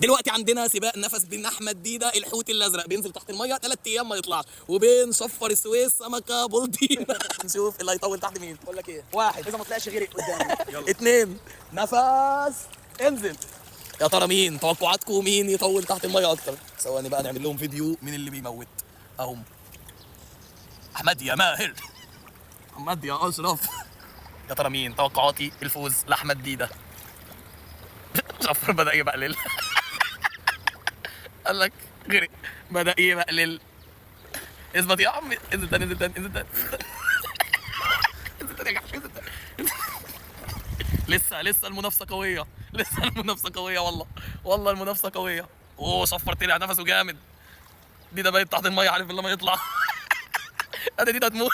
دلوقتي عندنا سباق نفس بين احمد ديده الحوت الازرق، بينزل تحت الميه 3 ايام ما يطلعش، وبين صفر السويس سمكه بلطيم. نشوف اللي هيطول تحت مين. بقول لك ايه، واحد، اذا ما طلعش غيري قدامي. اتنين، نفس، انزل. يا ترى مين توقعاتكم، مين يطول تحت الميه اكتر؟ ثواني بقى نعمل لهم فيديو مين اللي بيموت. اهم احمد يا ماهر، احمد يا اشرف. يا ترى مين؟ توقعاتي الفوز لاحمد ديده. صفر بدأ يبقلل. قال لك غرق، بدأ يبقلل. اثبت يا عم، انزل تاني انزل تاني انزل تاني انزل تاني يا جحش انزل تاني. لسه المنافسة قوية، لسه المنافسة قوية والله، والله المنافسة قوية. اوه صفر طلع نفسه جامد. دي ده بايت تحت المية، عارف بالله ما يطلع. ادي دي ده تموت.